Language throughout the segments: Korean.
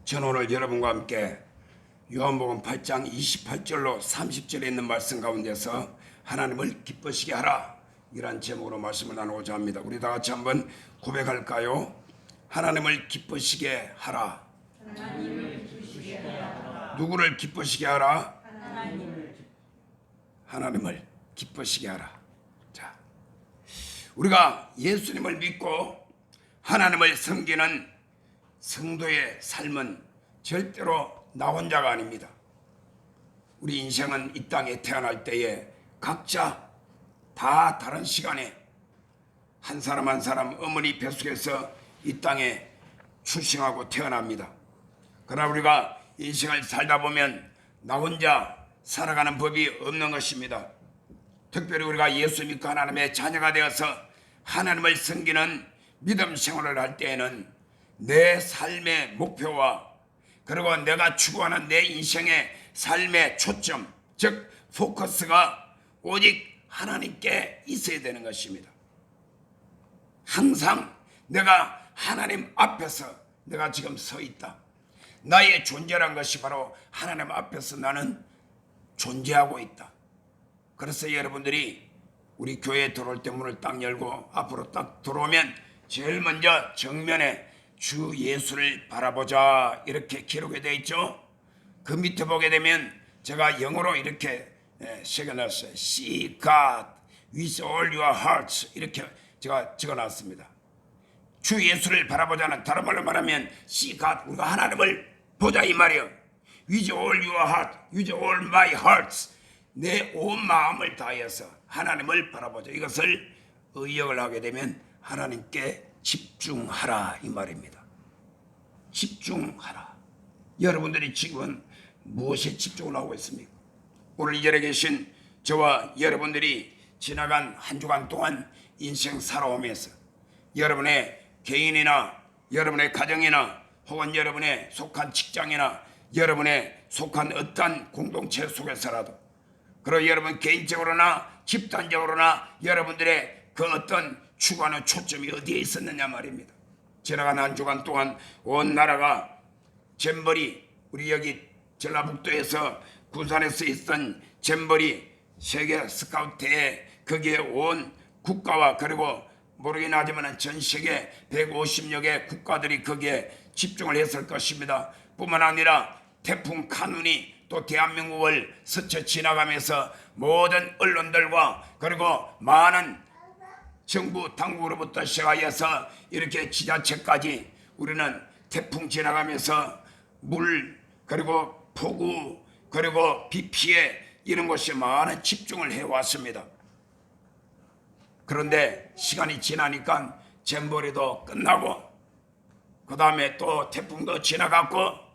저는 오늘 여러분과 함께 요한복음 8장 28절로 30절에 있는 말씀 가운데서 하나님을 기쁘시게 하라, 이란 제목으로 말씀을 나누고자 합니다. 우리 다 같이 한번 고백할까요? 하나님을 기쁘시게 하라. 누구를 기쁘시게 하라? 하나님을 기쁘시게 하라. 자, 우리가 예수님을 믿고 하나님을 섬기는 성도의 삶은 절대로 나 혼자가 아닙니다. 우리 인생은 이 땅에 태어날 때에 각자 다 다른 시간에 한 사람 한 사람 어머니 뱃속에서 이 땅에 출생하고 태어납니다. 그러나 우리가 인생을 살다 보면 나 혼자 살아가는 법이 없는 것입니다. 특별히 우리가 예수 믿고 하나님의 자녀가 되어서 하나님을 섬기는 믿음 생활을 할 때에는 내 삶의 목표와 그리고 내가 추구하는 내 인생의 삶의 초점, 즉 포커스가 오직 하나님께 있어야 되는 것입니다. 항상 내가 하나님 앞에서 내가 지금 서 있다. 나의 존재란 것이 바로 하나님 앞에서 나는 존재하고 있다. 그래서 여러분들이 우리 교회에 들어올 때 문을 딱 열고 앞으로 딱 들어오면 제일 먼저 정면에 주 예수를 바라보자 이렇게 기록이 되어 있죠. 그 밑에 보게 되면 제가 영어로 이렇게 새겨놨어요. See God with all your hearts, 이렇게 제가 적어놨습니다. 주 예수를 바라보자는 다른 말로 말하면 See God, 우리가 하나님을 보자 이 말이에요. With all your heart, with all my hearts, 내 온 마음을 다해서 하나님을 바라보자. 이것을 의역을 하게 되면 하나님께 집중하라 이 말입니다. 집중하라. 여러분들이 지금은 무엇에 집중을 하고 있습니까? 오늘 이 자리에 계신 저와 여러분들이 지나간 한 주간 동안 인생 살아오면서 여러분의 개인이나 여러분의 가정이나 혹은 여러분의 속한 직장이나 여러분의 속한 어떤 공동체 속에서라도, 그리고 여러분 개인적으로나 집단적으로나 여러분들의 그 어떤 추구하는 초점이 어디에 있었느냐 말입니다. 지나간 한 주간 동안 온 나라가 잼버리, 우리 여기 전라북도에서 군산에서 있던 잼버리 세계 스카우트 대회, 거기에 온 국가와 그리고 모르긴 하지만 전 세계 150여 개 국가들이 거기에 집중을 했을 것입니다. 뿐만 아니라 태풍 카눈이 또 대한민국을 스쳐 지나가면서 모든 언론들과 그리고 많은 정부 당국으로부터 시작해서 이렇게 지자체까지 우리는 태풍 지나가면서 물 그리고 폭우 그리고 비 피해 이런 것이 많은 집중을 해왔습니다. 그런데 시간이 지나니까 잼버리도 끝나고 그 다음에 또 태풍도 지나갔고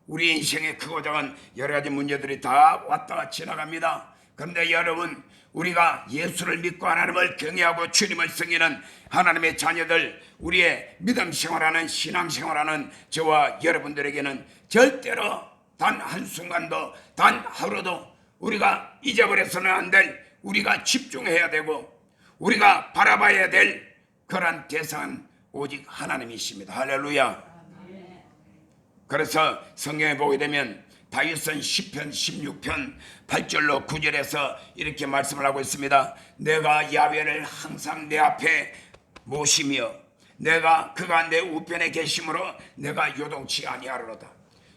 우리 인생의 크고 작은 여러 가지 문제들이 다 왔다가 지나갑니다. 그런데 여러분, 우리가 예수를 믿고 하나님을 경외하고 주님을 섬기는 하나님의 자녀들, 우리의 믿음 생활하는 신앙 생활하는 저와 여러분들에게는 절대로 단 한순간도 단 하루도 우리가 잊어버려서는 안 될, 우리가 집중해야 되고 우리가 바라봐야 될 그런 대상은 오직 하나님이십니다. 할렐루야. 그래서 성경에 보게 되면 다윗은 시편 16편 8절로 9절에서 이렇게 말씀을 하고 있습니다. 내가 야훼를 항상 내 앞에 모시며 내가 그가 내 우편에 계심으로 내가 요동치 아니하리로다.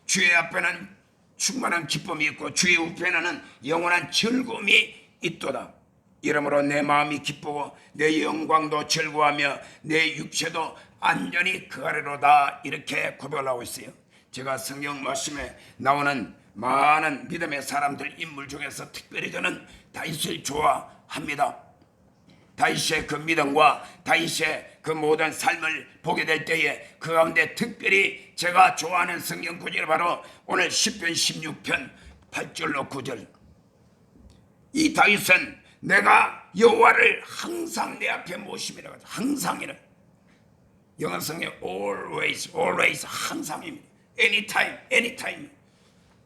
주의 앞에는 충만한 기쁨이 있고 주의 우편에는 영원한 즐거움이 있도다. 이러므로 내 마음이 기쁘고 내 영광도 즐거워하며 내 육체도 안전히 그하리로다. 이렇게 고백을 하고 있어요. 제가 성경 말씀에 나오는 많은 믿음의 사람들 인물 중에서 특별히 저는 다윗을 좋아합니다. 다윗의 그 믿음과 다윗의 그 모든 삶을 보게 될 때에 그 가운데 특별히 제가 좋아하는 성경 구절이 바로 오늘 시편 16편 8절로 9절. 이 다윗은 내가 여호와를 항상 내 앞에 모심이라고 하죠. 항상이라. 영어 성경에 always 항상입니다. anytime, anytime.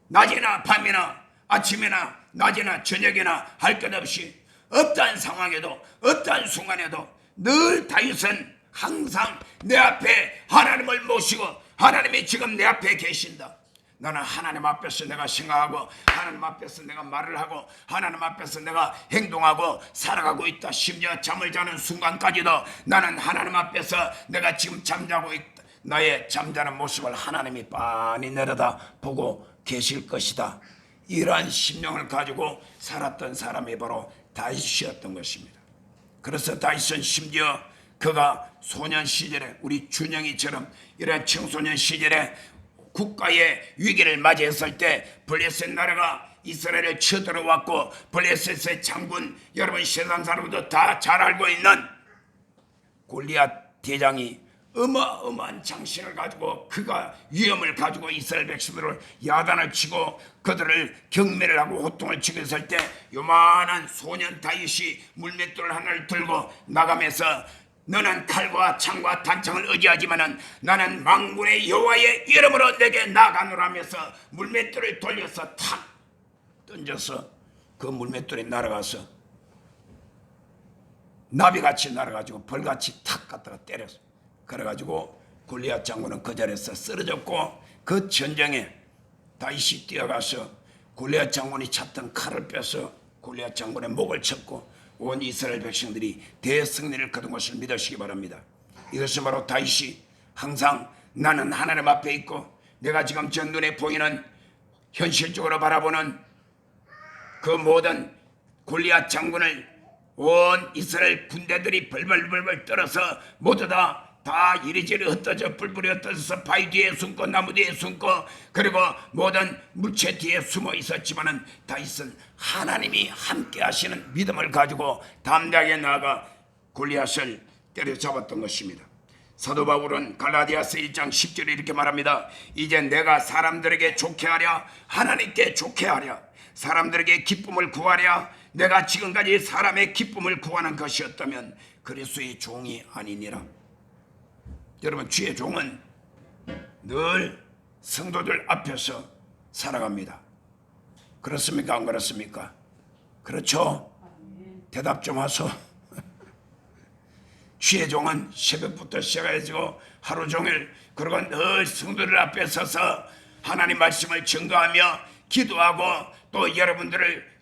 낮이나 밤이나 아침이나 낮이나 저녁이나 할 것 없이 어떠한 상황에도 어떠한 순간에도 늘 다윗은 항상 내 앞에 하나님을 모시고 하나님이 지금 내 앞에 계신다. 나는 하나님 앞에서 내가 생각하고 하나님 앞에서 내가 말을 하고 하나님 앞에서 내가 행동하고 살아가고 있다. 심지어 잠을 자는 순간까지도 나는 하나님 앞에서 내가 지금 잠자고 있다. 나의 잠자는 모습을 하나님이 빤히 내려다 보고 계실 것이다. 이러한 심령을 가지고 살았던 사람이 바로 다윗이었던 것입니다. 그래서 다윗은 심지어 그가 소년 시절에 우리 준영이처럼 이런 청소년 시절에 국가의 위기를 맞이했을 때 블레셋 나라가 이스라엘을 쳐들어왔고 블레셋의 장군, 여러분 세상 사람도 다 잘 알고 있는 골리앗 대장이 어마어마한 장신을 가지고 그가 위험을 가지고 이스라엘 백성들을 야단을 치고 그들을 경매를 하고 호통을 치고 있을 때 요만한 소년 다윗이 물맷돌 하나를 들고 나가면서 너는 칼과 창과 단창을 의지하지만은 나는 만군의 여호와의 이름으로 내게 나가노라 하면서 물맷돌을 돌려서 탁 던져서 그 물맷돌이 날아가서 나비같이 날아가지고 벌같이 탁 갖다가 때렸어. 그래가지고 골리앗 장군은 그 자리에서 쓰러졌고 그 전쟁에 다윗이 뛰어가서 골리앗 장군이 찾던 칼을 빼서 골리앗 장군의 목을 쳤고 온 이스라엘 백성들이 대승리를 거둔 것을 믿으시기 바랍니다. 이것이 바로 다윗이 항상 나는 하나님 앞에 있고 내가 지금 전 눈에 보이는 현실적으로 바라보는 그 모든 골리앗 장군을 온 이스라엘 군대들이 벌벌벌벌 떨어서 모두 다 이리저리 흩어져 뿔뿔이 흩어져서 바위 뒤에 숨고 나무 뒤에 숨고 그리고 모든 물체 뒤에 숨어 있었지만은 다윗은 하나님이 함께 하시는 믿음을 가지고 담대하게 나아가 골리앗을 때려잡았던 것입니다. 사도 바울은 갈라디아서 1장 10절에 이렇게 말합니다. 이제 내가 사람들에게 좋게 하랴 하나님께 좋게 하랴 사람들에게 기쁨을 구하랴 내가 지금까지 사람의 기쁨을 구하는 것이었다면 그리스도의 종이 아니니라. 여러분 주의 종은 늘 성도들 앞에서 살아갑니다. 그렇습니까? 안 그렇습니까? 그렇죠? 대답 좀 하소. 주의 종은 새벽부터 시작해가지고 하루 종일 그리고 늘 성도들 앞에 서서 하나님 말씀을 증거하며 기도하고 또 여러분들을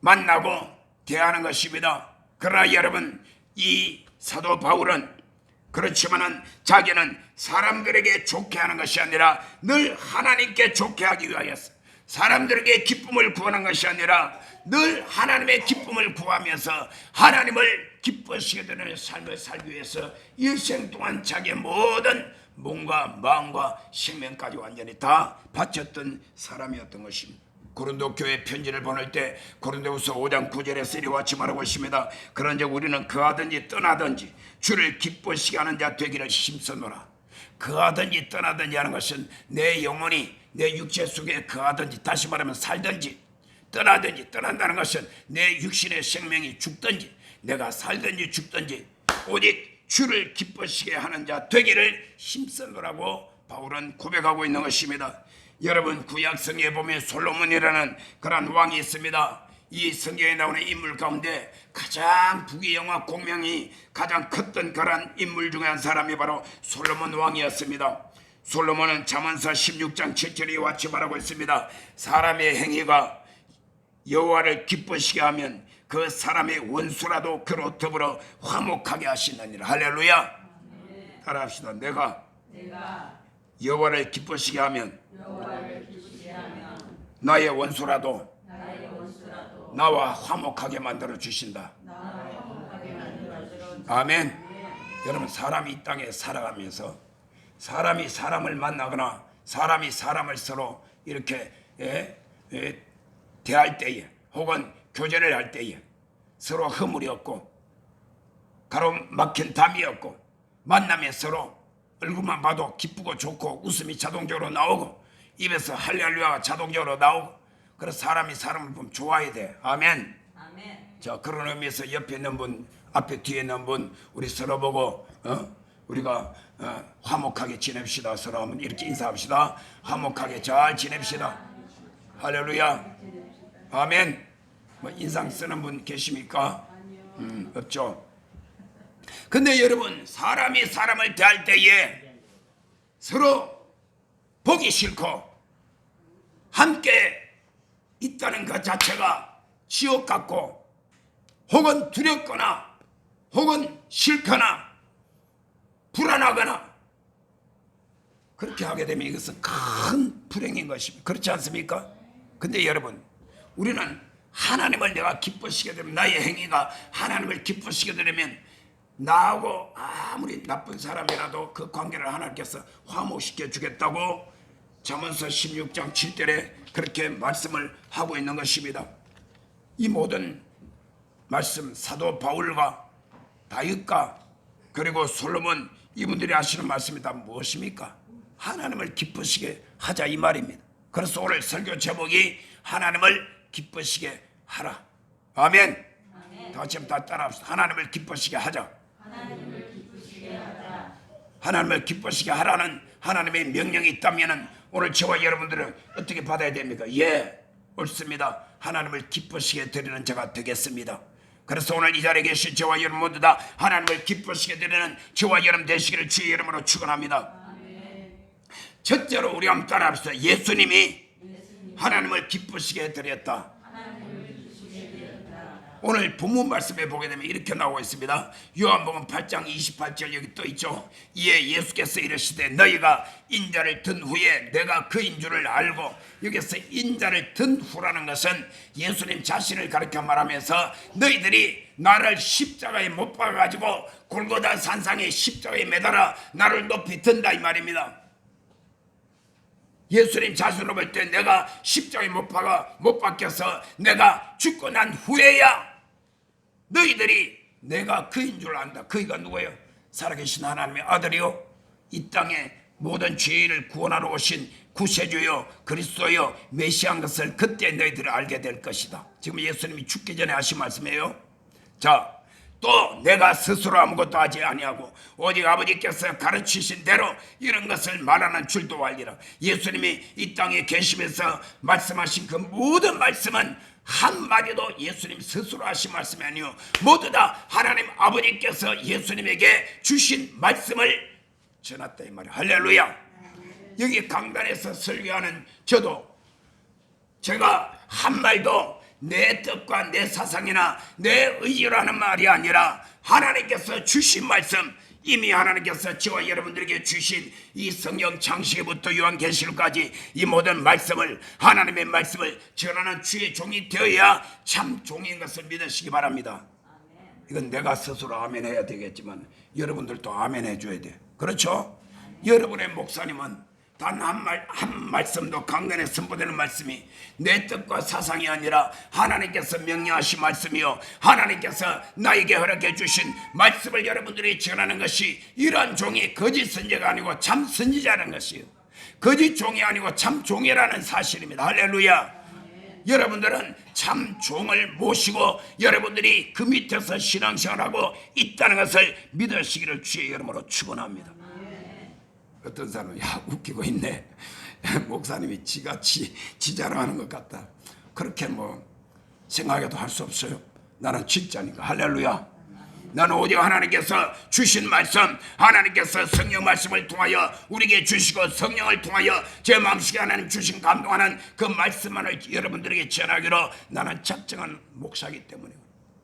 만나고 대하는 것입니다. 그러나 여러분 이 사도 바울은 그렇지만은 자기는 사람들에게 좋게 하는 것이 아니라 늘 하나님께 좋게 하기 위하여서 사람들에게 기쁨을 구하는 것이 아니라 늘 하나님의 기쁨을 구하면서 하나님을 기뻐하시게 되는 삶을 살기 위해서 일생 동안 자기의 모든 몸과 마음과 생명까지 완전히 다 바쳤던 사람이었던 것입니다. 고린도 교회 편지를 보낼 때 고린도후서 5장 9절에서 이와 같이 말하고 있습니다. 그런즉 우리는 그하든지 떠나든지 주를 기뻐시게 하는 자 되기를 힘써노라. 그하든지 떠나든지 하는 것은 내 영혼이 내 육체 속에 그하든지 다시 말하면 살든지 떠나든지 떠난다는 것은 내 육신의 생명이 죽든지 내가 살든지 죽든지 오직 주를 기뻐시게 하는 자 되기를 힘써노라고 바울은 고백하고 있는 것입니다. 여러분 구약 성경에 보면 솔로몬이라는 그런 왕이 있습니다. 이 성경에 나오는 인물 가운데 가장 부귀영화 공명이 가장 컸던 그런 인물 중에 한 사람이 바로 솔로몬 왕이었습니다. 솔로몬은 잠언서 16장 7절에 이와 같이 말하고 있습니다. 사람의 행위가 여호와를 기쁘시게 하면 그 사람의 원수라도 그로 더불어 화목하게 하시느니라. 할렐루야. 따라합시다. 내가 여호와를 기쁘시게 하면 나의 원수라도 나와 화목하게 만들어 주신다. 아멘. 여러분 사람이 이 땅에 살아가면서 사람이 사람을 만나거나 사람이 사람을 서로 이렇게 대할 때에 혹은 교제를 할 때에 서로 허물이 없고 가로막힌 담이 없고 만나면 서로 얼굴만 봐도 기쁘고 좋고 웃음이 자동적으로 나오고 입에서 할렐루야가 자동적으로 나오고 그래서 사람이 사람을 보면 좋아야 돼. 아멘. 자 그런 의미에서 옆에 있는 분 앞에 뒤에 있는 분 우리 서로 보고 우리가 화목하게 지냅시다. 서로 한번 이렇게 인사합시다. 화목하게 잘 지냅시다. 할렐루야. 아멘. 뭐 인상 쓰는 분 계십니까? 없죠. 근데 여러분 사람이 사람을 대할 때에 서로 보기 싫고 함께 있다는 것 자체가 지옥 같고 혹은 두렵거나 혹은 싫거나 불안하거나 그렇게 하게 되면 이것은 큰 불행인 것입니다. 그렇지 않습니까? 근데 여러분, 우리는 하나님을 내가 기쁘시게 되면, 나의 행위가 하나님을 기쁘시게 되면 나하고 아무리 나쁜 사람이라도 그 관계를 하나님께서 화목시켜 주겠다고 잠언서 16장 7절에 그렇게 말씀을 하고 있는 것입니다. 이 모든 말씀, 사도 바울과 다윗과 그리고 솔로몬, 이분들이 하시는 말씀이 다 무엇입니까? 하나님을 기쁘시게 하자, 이 말입니다. 그래서 오늘 설교 제목이 하나님을 기쁘시게 하라. 아멘. 다 같이 다 따라합시다. 하나님을 기쁘시게 하자. 하나님을 기쁘시게 하자. 하나님을 기쁘시게 하라는 하나님의 명령이 있다면 오늘 저와 여러분들은 어떻게 받아야 됩니까? 예, 옳습니다. 하나님을 기쁘시게 드리는 자가 되겠습니다. 그래서 오늘 이 자리에 계신 저와 여러분 모두 다 하나님을 기쁘시게 드리는 저와 여러분 되시기를 주의 이름으로 축원합니다. 첫째로 우리 한번 따라합시다. 예수님이 하나님을 기쁘시게 드렸다. 오늘 본문 말씀에 보게 되면 이렇게 나오고 있습니다. 요한복음 8장 28절 여기 또 있죠. 이에 예수께서 이르시되 너희가 인자를 든 후에 내가 그인 줄을 알고, 여기서 인자를 든 후라는 것은 예수님 자신을 가르쳐 말하면서 너희들이 나를 십자가에 못 박아가지고 골고다 산상에 십자가에 매달아 나를 높이 든다 이 말입니다. 예수님 자신으로 볼 때 내가 십자가에 못 박혀서 내가 죽고 난 후에야 너희들이 내가 그인 줄 안다. 그이가 누구예요? 살아계신 하나님의 아들이요, 이 땅에 모든 죄인을 구원하러 오신 구세주요 그리스도요 메시아인 것을 그때 너희들이 알게 될 것이다. 지금 예수님이 죽기 전에 하신 말씀이에요. 자, 또 내가 스스로 아무것도 하지 아니하고 오직 아버지께서 가르치신 대로 이런 것을 말하는 줄도 알리라. 예수님이 이 땅에 계시면서 말씀하신 그 모든 말씀은 한마디도 예수님 스스로 하신 말씀이 아니요, 모두 다 하나님 아버지께서 예수님에게 주신 말씀을 전했다 이 말이야. 할렐루야. 여기 강단에서 설교하는 저도 제가 한 말도 내 뜻과 내 사상이나 내 의지로 하는 말이 아니라 하나님께서 주신 말씀, 이미 하나님께서 저와 여러분들에게 주신 이 성경 창세기부터 요한계시록까지 이 모든 말씀을, 하나님의 말씀을 전하는 주의 종이 되어야 참 종인 것을 믿으시기 바랍니다. 이건 내가 스스로 아멘 해야 되겠지만 여러분들도 아멘 해줘야 돼. 그렇죠? 여러분의 목사님은 단 한 말씀도 강단에 선포되는 말씀이 내 뜻과 사상이 아니라 하나님께서 명령하신 말씀이요, 하나님께서 나에게 허락해 주신 말씀을 여러분들이 전하는 것이, 이러한 종이 거짓 선지자가 아니고 참 선지자라는 것이요, 거짓 종이 아니고 참 종이라는 사실입니다. 할렐루야. 여러분들은 참 종을 모시고 여러분들이 그 밑에서 신앙생활하고 있다는 것을 믿으시기를 주의 이름으로 축원합니다. 어떤 사람은 야 웃기고 있네, 목사님이 지가 지 자랑하는 것 같다, 그렇게 뭐 생각해도 할 수 없어요. 나는 진짜니까. 할렐루야. 나는 오직 하나님께서 주신 말씀, 하나님께서 성령 말씀을 통하여 우리에게 주시고 성령을 통하여 제 마음속에 하나님 주신 감동하는 그 말씀만을 여러분들에게 전하기로 나는 작정한 목사이기 때문에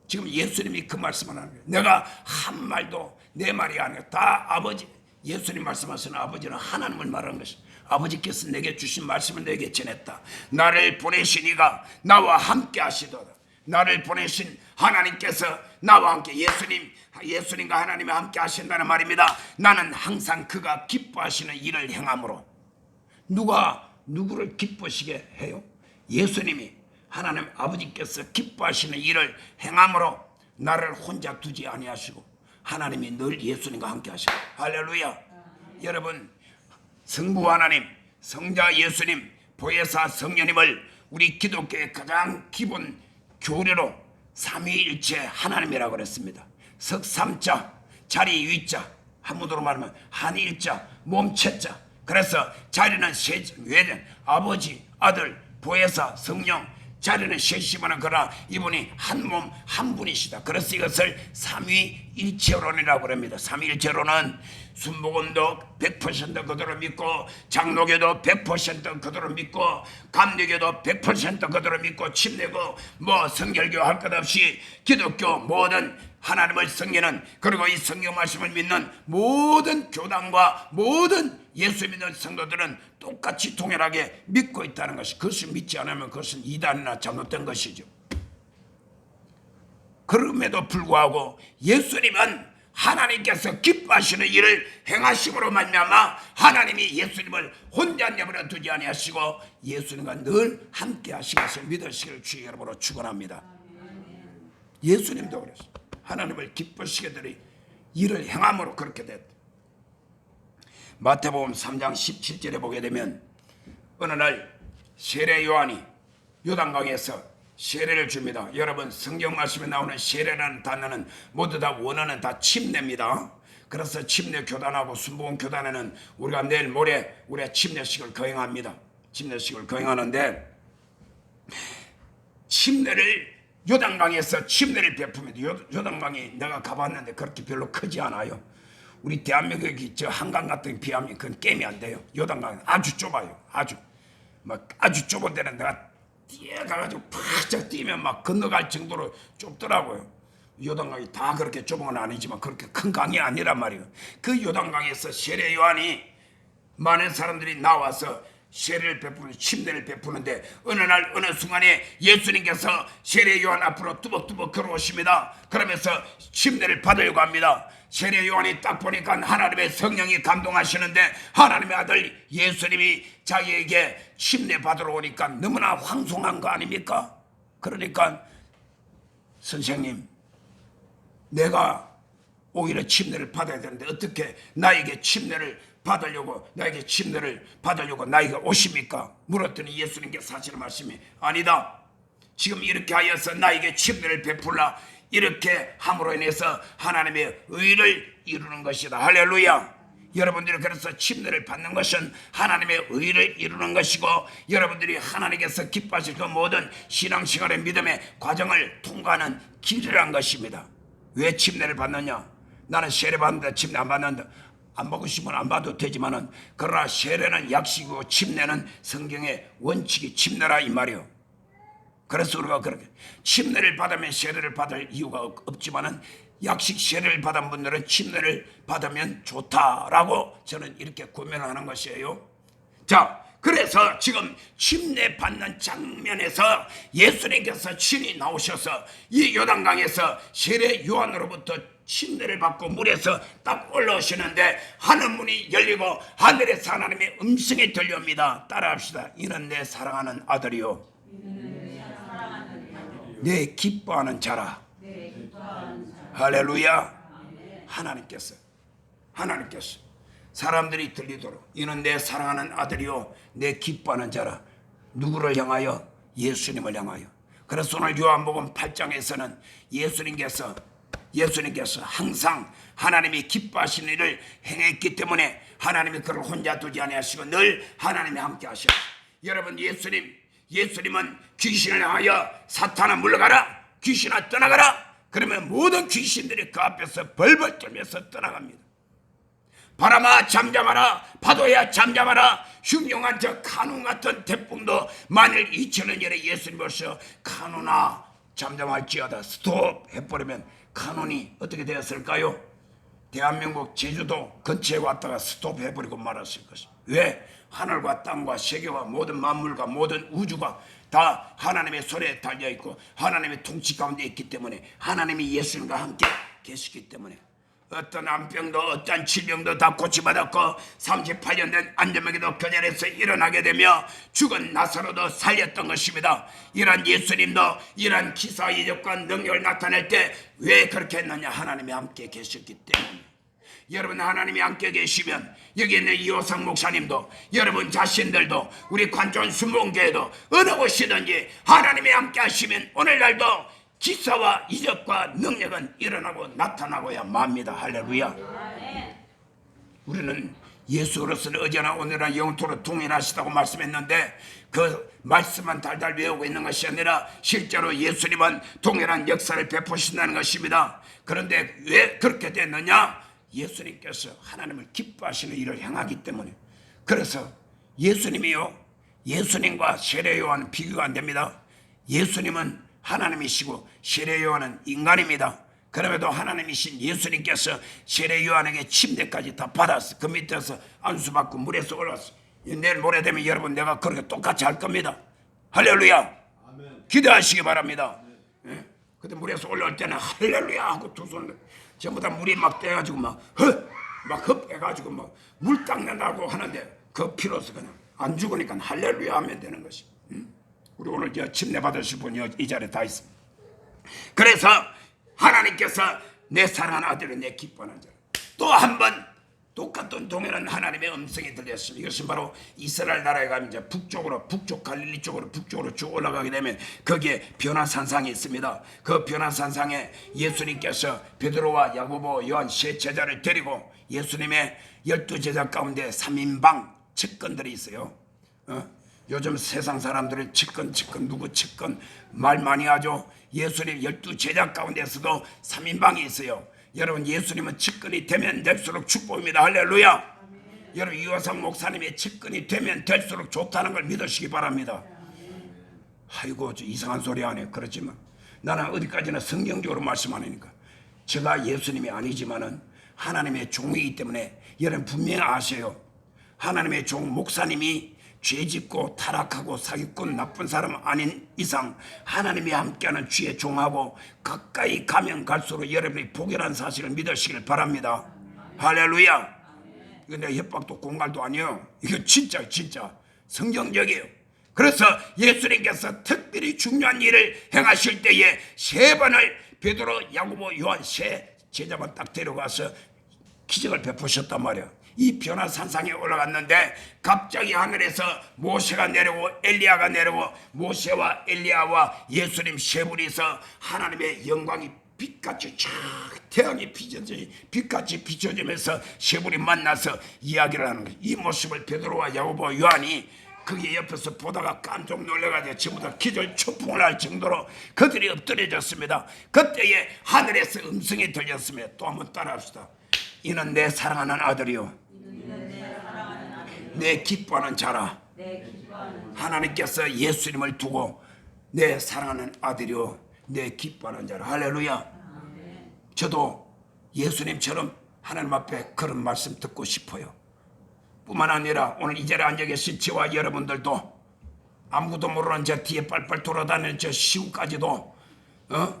지금 예수님이 그 말씀을 하는 거예요. 내가 한 말도 내 말이 아니라 다 아버지, 예수님 말씀하시는 아버지는 하나님을 말하는 것입니다. 아버지께서 내게 주신 말씀을 내게 전했다. 나를 보내신 이가 나와 함께 하시도다. 나를 보내신 하나님께서 나와 함께, 예수님과 하나님이 함께 하신다는 말입니다. 나는 항상 그가 기뻐하시는 일을 행함으로. 누가 누구를 기쁘시게 해요? 예수님이, 하나님 아버지께서 기뻐하시는 일을 행함으로 나를 혼자 두지 아니하시고 하나님이 늘 예수님과 함께 하시고. 할렐루야. 여러분, 성부 하나님, 성자 예수님, 보혜사 성령님을 우리 기독교의 가장 기본 교리로 삼위일체 하나님이라고 그랬습니다. 석삼자, 자리 위자, 한문으로 말하면 한일자, 몸체자. 그래서 자리는 세자, 외전, 아버지, 아들, 보혜사, 성령, 자리는 셋이지만 그러나 이분이 한 몸 한 분이시다. 그래서 이것을 삼위일체론이라고 합니다. 삼위일체론은 순복음도 100% 그대로 믿고, 장로교도 100% 그대로 믿고, 감리교도 100% 그대로 믿고, 침례고 뭐 성결교 할 것 없이 기독교 모든 하나님을 섬기는, 그리고 이 성경 말씀을 믿는 모든 교단과 모든 예수 믿는 성도들은 똑같이 동일하게 믿고 있다는 것이, 그것을 믿지 않으면 그것은 이단이나 잘못된 것이죠. 그럼에도 불구하고 예수님은 하나님께서 기뻐하시는 일을 행하심으로 말미암아 하나님이 예수님을 혼자 내버려 두지 아니하시고 예수님과 늘 함께 하신 것을 믿으시기를 주의 이름으로 축원합니다. 예수님도 그랬어요. 하나님을 기쁘시게 되리 일을 행함으로 그렇게 됐다. 마태복음 3장 17절에 보게 되면 어느 날 세례 요한이 요단강에서 세례를 줍니다. 여러분, 성경 말씀에 나오는 세례라는 단어는 모두 다 원어는 다 침례입니다. 그래서 침례 교단하고 순복음 교단에는 우리가 내일 모레 우리가 침례식을 거행합니다. 침례식을 거행하는데, 침례를 요단강에서 침례를 베풉니다. 요단강이 내가 가봤는데 그렇게 별로 크지 않아요. 우리 대한민국이 저 한강 같은 비하면 그건 게임이 안 돼요. 요단강은 아주 좁아요. 아주 좁은 데는 내가 뛰어가가지고 팍짝 뛰면 막 건너갈 정도로 좁더라고요. 요단강이 다 그렇게 좁은 건 아니지만 그렇게 큰 강이 아니란 말이에요. 그 요단강에서 세례 요한이 많은 사람들이 나와서 세례를 베푸는, 침례를 베푸는데 어느 날 어느 순간에 예수님께서 세례 요한 앞으로 뚜벅뚜벅 걸어오십니다. 그러면서 침례를 받으려고 합니다. 세례 요한이 딱 보니까 하나님의 성령이 감동하시는데 하나님의 아들 예수님이 자기에게 침례 받으러 오니까 너무나 황송한 거 아닙니까? 그러니까 선생님, 내가 오히려 침례를 받아야 되는데 어떻게 나에게 침례를 받으려고 나에게 오십니까? 물었더니 예수님께서 하시는 말씀이, 아니다, 지금 이렇게 하여서 나에게 침례를 베풀라, 이렇게 함으로 인해서 하나님의 의를 이루는 것이다. 할렐루야. 여러분들이 그래서 침례를 받는 것은 하나님의 의를 이루는 것이고, 여러분들이 하나님께서 기뻐하실 그 모든 신앙생활의 믿음의 과정을 통과하는 길이란 것입니다. 왜 침례를 받느냐? 나는 세례 받는다, 침례 안 받는다, 안 받고 싶으면 안 봐도 되지만은, 그러나 세례는 약식이고 침례는 성경의 원칙이 침례라 이 말이요. 그래서 우리가 그렇게 침례를 받으면 세례를 받을 이유가 없지만은 약식 세례를 받은 분들은 침례를 받으면 좋다라고 저는 이렇게 고민하는 것이에요. 자, 그래서 지금 침례 받는 장면에서 예수님께서 친히 나오셔서 이 요단강에서 세례 요한으로부터 침례를 받고 물에서 딱 올라오시는데 하늘 문이 열리고 하늘에서 하나님의 음성이 들려옵니다. 따라합시다. 이는 내 사랑하는 아들이요, 내 기뻐하는 자라. 할렐루야. 하나님께서 사람들이 들리도록 이는 내 사랑하는 아들이요, 내 기뻐하는 자라. 누구를 향하여? 예수님을 향하여. 그래서 오늘 요한복음 8장에서는 예수님께서 항상 하나님이 기뻐하시는 일을 행했기 때문에 하나님이 그를 혼자 두지 아니하시고 늘 하나님이 함께 하셔. 여러분, 예수님은 귀신을 향하여 사탄아 물러가라, 귀신아 떠나가라, 그러면 모든 귀신들이 그 앞에서 벌벌 떨면서 떠나갑니다. 바람아 잠잠하라, 파도야 잠잠하라. 흉흉한 저 카누 같은 태풍도 만일 2000년 전에 예수님 오셔 카누나 잠잠할지어다 스톱 해버리면 카눈이 어떻게 되었을까요? 대한민국 제주도 근처에 왔다가 스톱 해버리고 말았을 것입니다. 왜? 하늘과 땅과 세계와 모든 만물과 모든 우주가 다 하나님의 손에 달려있고 하나님의 통치 가운데 있기 때문에, 하나님이 예수님과 함께 계시기 때문에 어떤 암병도 어떤 질병도 다 고치받았고 38년 된 안전병도 그 자리에서 일어나게 되며 죽은 나사로도 살렸던 것입니다. 이런 예수님도 이런 기사 이적과 능력을 나타낼 때 왜 그렇게 했느냐? 하나님이 함께 계셨기 때문에. 여러분, 하나님이 함께 계시면 여기 있는 이호상 목사님도 여러분 자신들도 우리 관전 순복음교회도 어느 곳이든지 하나님이 함께 하시면 오늘날도 기사와 이적과 능력은 일어나고 나타나고야 맙니다. 할렐루야. 우리는 예수 그리스도는 어제나 오늘나 영토로 동일하시다고 말씀했는데 그 말씀만 달달 외우고 있는 것이 아니라 실제로 예수님은 동일한 역사를 베푸신다는 것입니다. 그런데 왜 그렇게 됐느냐? 예수님께서 하나님을 기뻐하시는 일을 행하기 때문에. 그래서 예수님이요, 예수님과 세례 요한은 비교가 안 됩니다. 예수님은 하나님이시고 세례 요한은 인간입니다. 그럼에도 하나님이신 예수님께서 세례 요한에게 침례까지 다 받았어. 그 밑에서 안수받고 물에서 올랐어. 내일 모레 되면 여러분 내가 그렇게 똑같이 할 겁니다. 할렐루야. 아멘. 기대하시기 바랍니다. 예? 근데 물에서 올라올 때는 할렐루야 하고 두 손을 전부 다 물이 막 떼가지고 막 흡해가지고 막 물 닦는다고 하는데 그 필요없어. 그냥 안 죽으니까 할렐루야 하면 되는 것이. 우리 오늘 침례 받으실 분이 이 자리에 다 있습니다. 그래서 하나님께서 내 사랑하는 아들을 내 기뻐하는 자. 또 한 번 똑같은 동일한 하나님의 음성이 들렸습니다. 이것은 바로 이스라엘 나라에 가면 이제 북쪽 갈릴리 쪽으로 북쪽으로 쭉 올라가게 되면 거기에 변화산상이 있습니다. 그 변화산상에 예수님께서 베드로와 야고보 요한 세 제자를 데리고 예수님의 12제자 가운데 3인방 측근들이 있어요. 요즘 세상 사람들은 측근 누구 측근 말 많이 하죠. 예수님 12제자 가운데서도 3인방이 있어요. 여러분 예수님은 측근이 되면 될수록 축복입니다. 할렐루야. 아멘. 여러분 유화상 목사님의 측근이 되면 될수록 좋다는 걸 믿으시기 바랍니다. 아이고 저 이상한 소리 하네. 그렇지만 나는 어디까지나 성경적으로 말씀하니까 제가 예수님이 아니지만은 하나님의 종이기 때문에 여러분 분명히 아세요. 하나님의 종 목사님이 죄짓고 타락하고 사기꾼 나쁜 사람 아닌 이상 하나님이 함께하는 주의 종하고 가까이 가면 갈수록 여러분이 복이라는 사실을 믿으시길 바랍니다. 할렐루야. 이건 내 협박도 공갈도 아니에요. 이거 진짜 성경적이에요. 그래서 예수님께서 특별히 중요한 일을 행하실 때에 3번을 베드로 야고보 요한 세 제자만 딱 데려가서 기적을 베푸셨단 말이야. 이 변화산상에 올라갔는데 갑자기 하늘에서 모세가 내려오고 엘리야가 내려오고 모세와 엘리야와 예수님 세 분이서 하나님의 영광이 빛같이 쫙 태양이 빛같이 비춰지면서 세 분이 만나서 이야기를 하는 거예요. 이 모습을 베드로와 야고보 요한이 그게 옆에서 보다가 깜짝 놀라가지고 전부 다 기절 초풍을 할 정도로 그들이 엎드려졌습니다. 그때에 하늘에서 음성이 들렸습니다. 또 한번 따라합시다. 이는 내 사랑하는 아들이요 내 기뻐하는 자라. 하나님께서 예수님을 두고 내 사랑하는 아들이요 내 기뻐하는 자라. 할렐루야. 저도 예수님처럼 하나님 앞에 그런 말씀 듣고 싶어요. 뿐만 아니라 오늘 이 자리에 앉아 계신 저와 여러분들도 아무것도 모르는 저 뒤에 빨빨 돌아다니는 저 시우까지도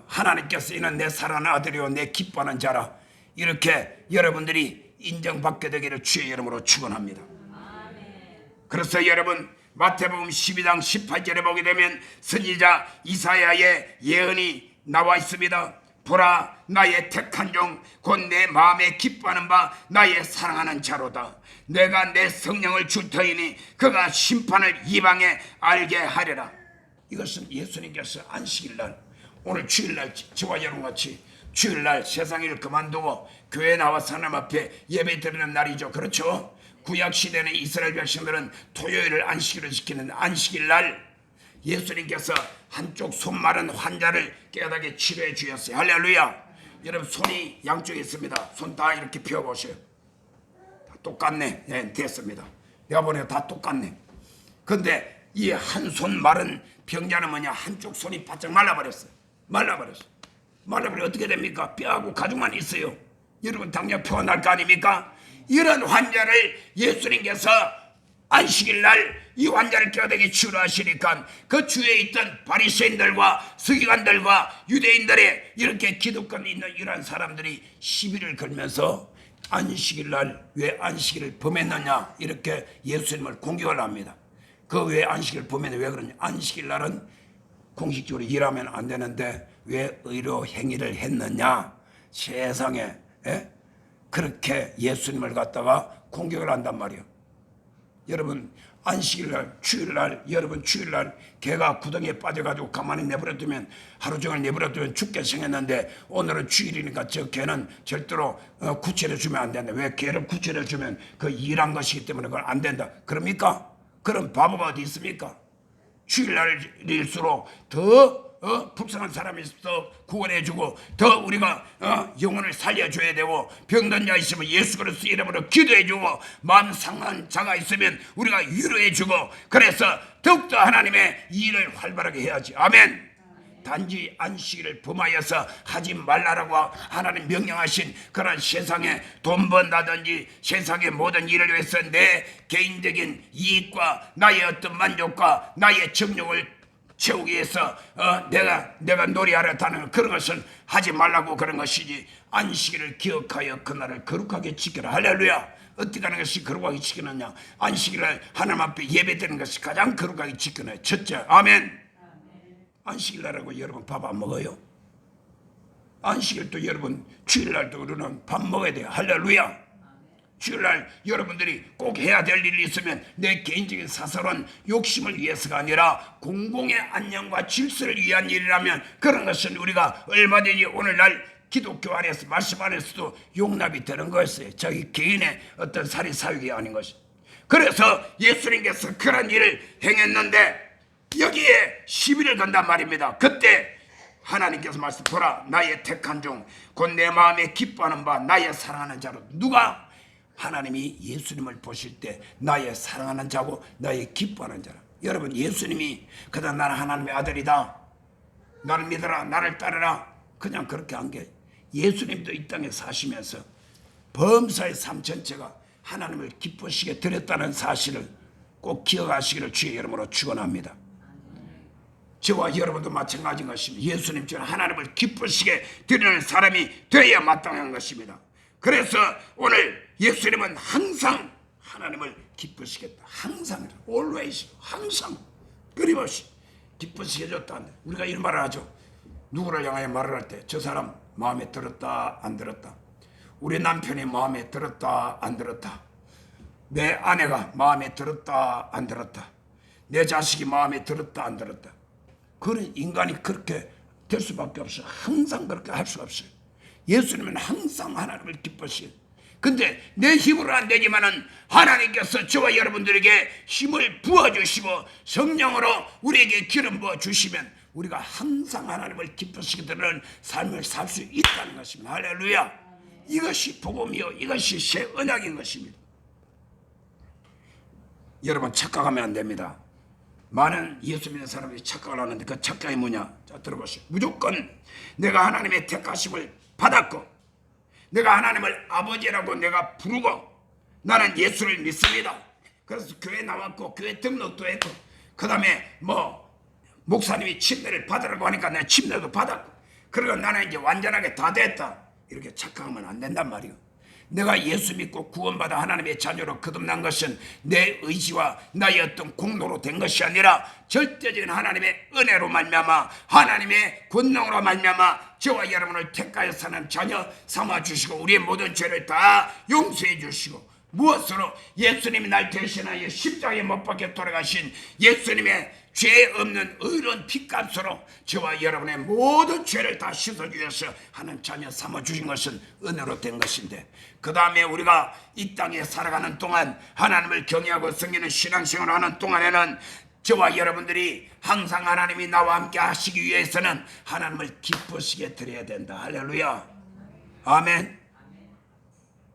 하나님께서 이는 내 사랑하는 아들이요 내 기뻐하는 자라 이렇게 여러분들이 인정받게 되기를 주의 이름으로 축원합니다. 그래서 여러분 마태복음 12장 18절에 보게 되면 선지자 이사야의 예언이 나와 있습니다. 보라 나의 택한 종 곧 내 마음에 기뻐하는 바 나의 사랑하는 자로다. 내가 내 성령을 줄 터이니 그가 심판을 이방에 알게 하리라. 이것은 예수님께서 안식일날 오늘 주일날 저와 여러분같이 주일날 세상 일 그만두고 교회 나와서 하나님 앞에 예배 드리는 날이죠. 그렇죠? 구약시대는 이스라엘 백성들은 토요일을 안식일로 지키는 안식일날 예수님께서 한쪽 손 마른 환자를 깨끗하게 치료해 주셨어요. 할렐루야. 여러분 손이 양쪽에 있습니다. 손 다 이렇게 펴보세요. 다 똑같네. 네, 됐습니다. 내가 보니까 다 똑같네. 근데 이 한 손 마른 병자는 뭐냐, 한쪽 손이 바짝 말라버렸어요. 말라버려 어떻게 됩니까? 뼈하고 가죽만 있어요. 여러분 당장 표가 날 거 아닙니까? 이런 환자를 예수님께서 안식일날 이 환자를 깨끗하게 치료하시니까 그 주위에 있던 바리새인들과 서기관들과 유대인들의 이렇게 기득권 있는 이런 사람들이 시비를 걸면서 안식일날 왜 안식일을 범했느냐 이렇게 예수님을 공격을 합니다. 그 왜 안식일을 범했냐, 왜 그러냐, 안식일날은 공식적으로 일하면 안 되는데 왜 의료 행위를 했느냐, 세상에 그렇게 예수님을 갖다가 공격을 한단 말이에요. 여러분 안식일날 주일날 여러분 주일날 개가 구덩이에 빠져가지고 가만히 내버려두면 하루 종일 내버려두면 죽게 생겼는데 오늘은 주일이니까 저 개는 절대로 구출해 주면 안 된다. 왜? 개를 구출해 주면 그 일한 것이기 때문에 그건 안 된다. 그럽니까? 그런 바보가 어디 있습니까? 주일날일수록 더 불쌍한 사람이 있어 구원해주고 더 우리가 영혼을 살려줘야 되고 병든 자 있으면 예수 그리스도 이름으로 기도해주고 마음 상한 자가 있으면 우리가 위로해주고 그래서 더욱더 하나님의 일을 활발하게 해야지. 아멘. 단지 안식일을 범하여서 하지 말라라고 하나님 명령하신 그런 세상에 돈 번다든지 세상의 모든 일을 위해서 내 개인적인 이익과 나의 어떤 만족과 나의 정욕을 채우기 위해서 내가 놀이하려다는 그런 것은 하지 말라고 그런 것이지. 안식일을 기억하여 그날을 거룩하게 지켜라. 할렐루야. 어떻게 하는 것이 거룩하게 지키느냐? 안식일을 하나님 앞에 예배드리는 것이 가장 거룩하게 지켜놔요. 첫째, 아멘. 안식일날하고 여러분 밥 안 먹어요? 안식일도 여러분 주일날도 우리는 밥 먹어야 돼요. 할렐루야. 주일날 여러분들이 꼭 해야 될 일이 있으면 내 개인적인 사설은 욕심을 위해서가 아니라 공공의 안녕과 질서를 위한 일이라면 그런 것은 우리가 얼마든지 오늘날 기독교 안에서 말씀 안에서도 용납이 되는 것이에요. 자기 개인의 어떤 사리 사욕이 아닌 것이. 그래서 예수님께서 그런 일을 행했는데 여기에 시비를 건단 말입니다. 그때 하나님께서 말씀 보라 나의 택한 종 곧 내 마음에 기뻐하는 바 나의 사랑하는 자로. 누가? 하나님이 예수님을 보실 때 나의 사랑하는 자고 나의 기뻐하는 자라. 여러분 예수님이 그다 나는 하나님의 아들이다 나를 믿어라 나를 따르라 그냥 그렇게 한 게 예수님도 이 땅에 사시면서 범사의 삶 전체가 하나님을 기쁘시게 드렸다는 사실을 꼭 기억하시기를 주의 이름으로 축원합니다. 저와 여러분도 마찬가지인 것입니다. 예수님처럼 하나님을 기쁘시게 드리는 사람이 되어야 마땅한 것입니다. 그래서 오늘 예수님은 항상 하나님을 기쁘시겠다. 항상 always 항상 끊임없이 기쁘시게 해줬다. 우리가 이런 말을 하죠. 누구를 향하여 말을 할 때 저 사람 마음에 들었다 안 들었다. 우리 남편이 마음에 들었다 안 들었다. 내 아내가 마음에 들었다 안 들었다. 내 자식이 마음에 들었다 안 들었다. 그런 인간이 그렇게 될 수밖에 없어요. 항상 그렇게 할 수 없어요. 예수님은 항상 하나님을 기쁘시게. 근데 내 힘으로 안 되지만은 하나님께서 저와 여러분들에게 힘을 부어주시고 성령으로 우리에게 기름 부어주시면 우리가 항상 하나님을 기쁘시게 되는 삶을 살 수 있다는 것입니다. 할렐루야. 이것이 복음이요 이것이 새 언약인 것입니다. 여러분 착각하면 안 됩니다. 많은 예수 믿는 사람들이 착각을 하는데 그 착각이 뭐냐? 자 들어보세요. 무조건 내가 하나님의 택하심을 받았고 내가 하나님을 아버지라고 내가 부르고 나는 예수를 믿습니다. 그래서 교회 나왔고 교회 등록도 했고 그 다음에 목사님이 침례를 받으라고 하니까 내가 침례도 받았고 그리고 나는 이제 완전하게 다 됐다. 이렇게 착각하면 안 된단 말이에요. 내가 예수 믿고 구원받아 하나님의 자녀로 거듭난 것은 내 의지와 나의 어떤 공로로 된 것이 아니라 절대적인 하나님의 은혜로 말미암아 하나님의 권능으로 말미암아 저와 여러분을 택하여 사는 자녀 삼아주시고 우리의 모든 죄를 다 용서해 주시고 무엇으로? 예수님이 날 대신하여 십자가에 못 박혀 돌아가신 예수님의 죄 없는 의로운 피값으로 저와 여러분의 모든 죄를 다 씻어주셔서 하는 자녀 삼아주신 것은 은혜로 된 것인데 그 다음에 우리가 이 땅에 살아가는 동안 하나님을 경외하고 섬기는 신앙생활을 하는 동안에는 저와 여러분들이 항상 하나님이 나와 함께 하시기 위해서는 하나님을 기쁘시게 드려야 된다. 할렐루야. 아멘.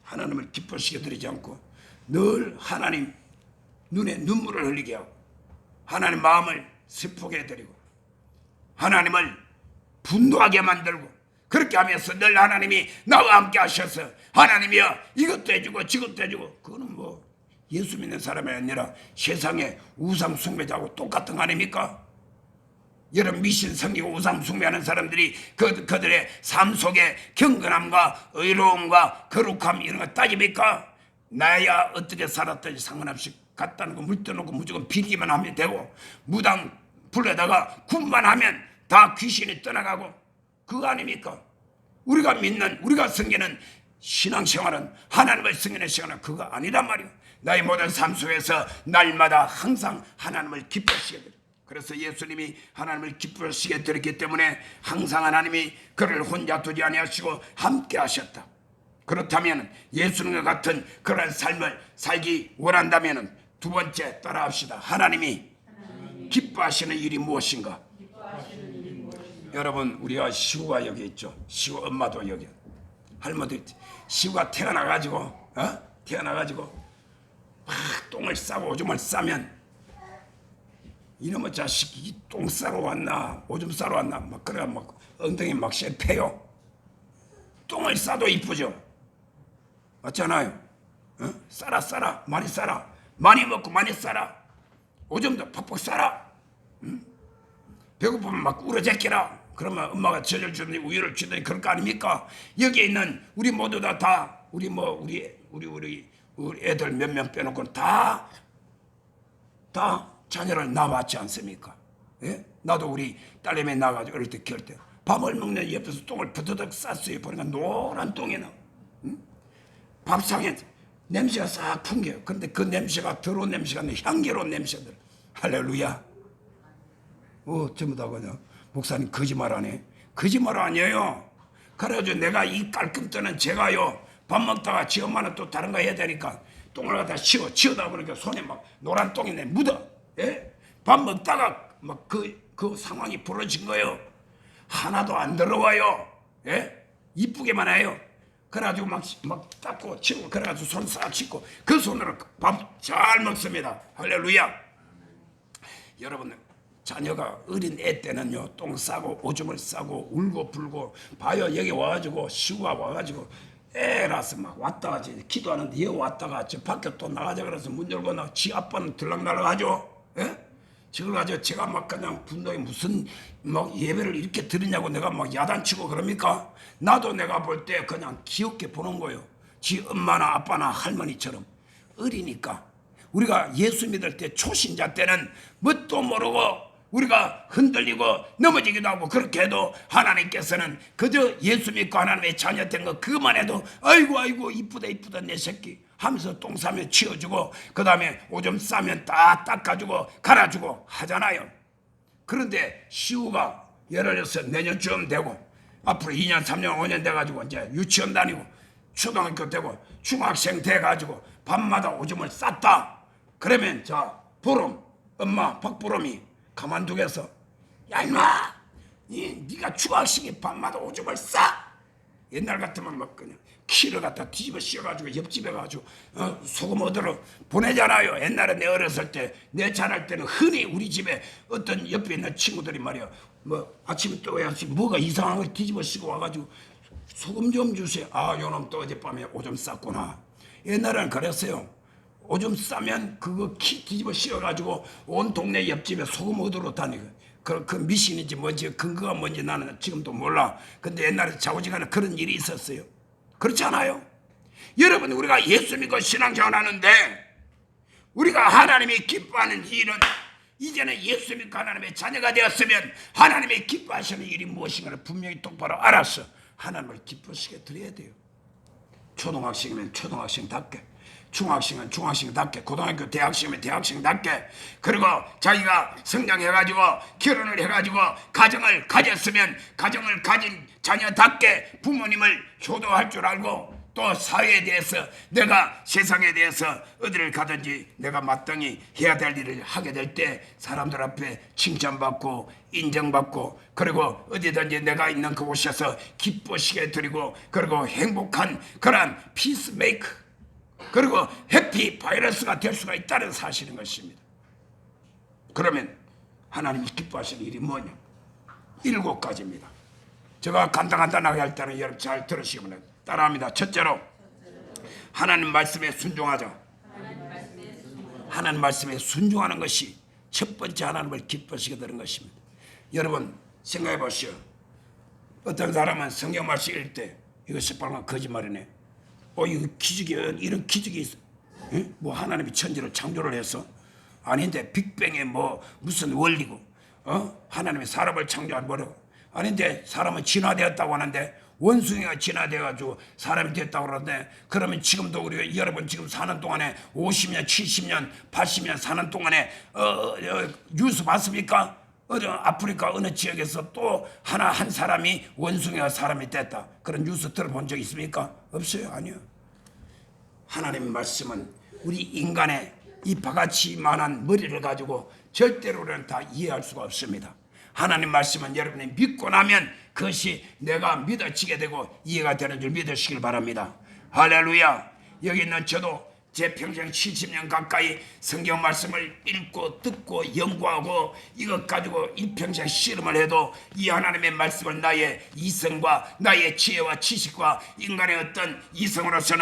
하나님을 기쁘시게 드리지 않고 늘 하나님 눈에 눈물을 흘리게 하고 하나님 마음을 슬프게 해드리고 하나님을 분노하게 만들고 그렇게 하면서 늘 하나님이 나와 함께 하셔서 하나님이여 이것도 해주고 저것도 해주고 그거는 예수 믿는 사람이 아니라 세상의 우상 숭배자하고 똑같은 거 아닙니까? 여러분 미신 섬기고 우상 숭배하는 사람들이 그들의 삶 속에 경건함과 의로움과 거룩함 이런 거 따집니까? 나야 어떻게 살았든지 상관없이 갖다는 거 물 떠놓고 무조건 빌기만 하면 되고 무당 불러다가 굿만 하면 다 귀신이 떠나가고 그거 아닙니까? 우리가 믿는 우리가 섬기는 신앙생활은 하나님을 승인의 시간은 그거 아니란 말이야. 나의 모든 삶 속에서 날마다 항상 하나님을 기뻐하시게 돼. 그래서 예수님이 하나님을 기뻐하시게 되었기 때문에 항상 하나님이 그를 혼자 두지 아니하시고 함께 하셨다. 그렇다면 예수님과 같은 그런 삶을 살기 원한다면 두 번째 따라합시다. 하나님이 기뻐하시는 일이 무엇인가? 여러분, 우리가 시구가 여기 있죠. 시구 엄마도 여기, 할머니 있지. 시구가 태어나가지고 막 똥을 싸고 오줌을 싸면 이놈의 자식이 똥 싸러 왔나 오줌 싸러 왔나 막 그래 막 엉덩이 막 패요. 똥을 싸도 이쁘죠. 맞잖아요. 싸라 많이 싸라, 많이 먹고 많이 싸라, 오줌도 팍팍 싸라. 배고프면 막 울어제끼라. 그러면 엄마가 젖을 주더니 우유를 주더니 그럴 거 아닙니까? 여기에 있는 우리 모두 다 우리 애들 몇 명 빼놓고 다 자녀를 낳아왔지 않습니까? 예? 나도 우리 딸내미 낳아가지고 어릴 때 키울 때 밥을 먹는 옆에서 똥을 부드덕 쌌어요. 보니까 노란 똥이 나. 밥상에 냄새가 싹 풍겨요. 근데 그 냄새가 더러운 냄새가 아니라 향기로운 냄새들. 할렐루야. 전부 다 그냥 목사님 거짓말하네. 거짓말 아니에요. 그래가지고 내가 이 깔끔 떠는 제가요 밥 먹다가 지 엄마는 또 다른 거 해야 되니까 똥을 갖다 치우다 보니까 손에 막 노란 똥이 묻어. 예? 밥 먹다가 막 그 상황이 벌어진 거예요. 하나도 안 더러워요. 예? 이쁘게만 해요. 그래가지고 막 닦고 치우고 그래가지고 손 싹 씻고 그 손으로 밥 잘 먹습니다. 할렐루야. 여러분, 자녀가 어린 애 때는요 똥 싸고 오줌을 싸고 울고 불고 봐요. 여기 와가지고 시구가 와가지고 애라서 막 왔다 가지 기도하는데 여기 왔다가 저 밖에 또 나가자 그래서 문 열고 나 지 아빠는 들락날락 하죠. 예? 저걸 가지고 제가 막 그냥 분노에 무슨 막 예배를 이렇게 드리냐고 내가 막 야단치고 그럽니까? 나도 내가 볼 때 그냥 귀엽게 보는 거예요. 지 엄마나 아빠나 할머니처럼. 어리니까 우리가 예수 믿을 때 초신자 때는 뭣도 모르고 우리가 흔들리고 넘어지기도 하고 그렇게 해도 하나님께서는 그저 예수 믿고 하나님의 자녀 된 거 그것만 해도 아이고 이쁘다 내 새끼 하면서 똥 싸면 치워주고 그 다음에 오줌 싸면 딱 닦아주고 갈아주고 하잖아요. 그런데 시우가 예를 들어서 내년쯤 되고 앞으로 2년 3년 5년 돼가지고 이제 유치원 다니고 초등학교 되고 중학생 돼가지고 밤마다 오줌을 쌌다. 그러면 자 보름 엄마 박보름이 가만두겠어. 야 임마 네가 중학생이 밤마다 오줌을 싸. 옛날 같으면 막 그냥 키를 갖다 뒤집어 씌워가지고 옆집에 가지고 소금 얻으러 보내잖아요. 옛날에 내 어렸을 때 내 자랄 때는 흔히 우리 집에 어떤 옆에 있는 친구들이 말이야 뭐 아침에 떠야지 뭐가 이상한 걸 뒤집어 씌고 와가지고 소금 좀 주세요. 아 요놈 또 어젯밤에 오줌 쌌구나. 옛날에는 그랬어요. 오줌 싸면 그거 키 뒤집어 씌워가지고 온 동네 옆집에 소금 얻으러 다니고 그 미신인지 뭔지 근거가 뭔지 나는 지금도 몰라. 근데 옛날에 자고지간에 그런 일이 있었어요. 그렇지 않아요? 여러분 우리가 예수 믿고 신앙생활 하는데 우리가 하나님이 기뻐하는 일은 이제는 예수 믿고 하나님의 자녀가 되었으면 하나님이 기뻐하시는 일이 무엇인가를 분명히 똑바로 알아서 하나님을 기쁘시게 드려야 돼요. 초등학생이면 초등학생답게, 중학생은 중학생답게, 고등학교 대학생이면 대학생답게, 그리고 자기가 성장해가지고 결혼을 해가지고 가정을 가졌으면 가정을 가진 자녀답게 부모님을 효도할 줄 알고 또 사회에 대해서 내가 세상에 대해서 어디를 가든지 내가 마땅히 해야 될 일을 하게 될 때 사람들 앞에 칭찬받고 인정받고 그리고 어디든지 내가 있는 그곳에서 기쁘시게 드리고 그리고 행복한 그런 피스메이커 그리고 해피 바이러스가 될 수가 있다는 사실인 것입니다. 그러면 하나님이 기뻐하시는 일이 뭐냐? 7가지입니다. 제가 간단하게 할 때는 여러분 잘 들으시면 따라합니다. 첫째로 하나님 말씀에 순종하자. 하나님 말씀에 순종하는 것이 첫 번째 하나님을 기뻐하시게 되는 것입니다. 여러분 생각해 보시오. 어떤 사람은 성경 말씀 읽을 때 이거 시뻘건 거짓말이네. 이거 기적이 이런 기적이 있어. 응? 뭐 하나님이 천지를 창조를 해서 아닌데 빅뱅의 뭐 무슨 원리고 하나님이 사람을 창조한 뭐라고 아닌데 사람은 진화되었다고 하는데 원숭이가 진화돼가지고 사람이 됐다고 그러는데, 그러면 지금도 우리 여러분 지금 사는 동안에 50년, 70년, 80년 사는 동안에 뉴스 봤습니까? 아프리카 어느 지역에서 또 한 사람이 원숭이가 사람이 됐다, 그런 뉴스 들어본 적 있습니까? 없어요. 아니요. 하나님의 말씀은 우리 인간의 이 바가지만한 머리를 가지고 절대로는 다 이해할 수가 없습니다. 하나님 말씀은 여러분이 믿고 나면 그것이 내가 믿어지게 되고 이해가 되는 줄 믿으시길 바랍니다. 할렐루야. 여기 있는 저도 제 평생 70년 가까이 성경 말씀을 읽고 듣고 연구하고 이것 가지고 일평생 씨름을 해도 이 하나님의 말씀을 나의 이성과 나의 지혜와 지식과 인간의 어떤 이성으로서는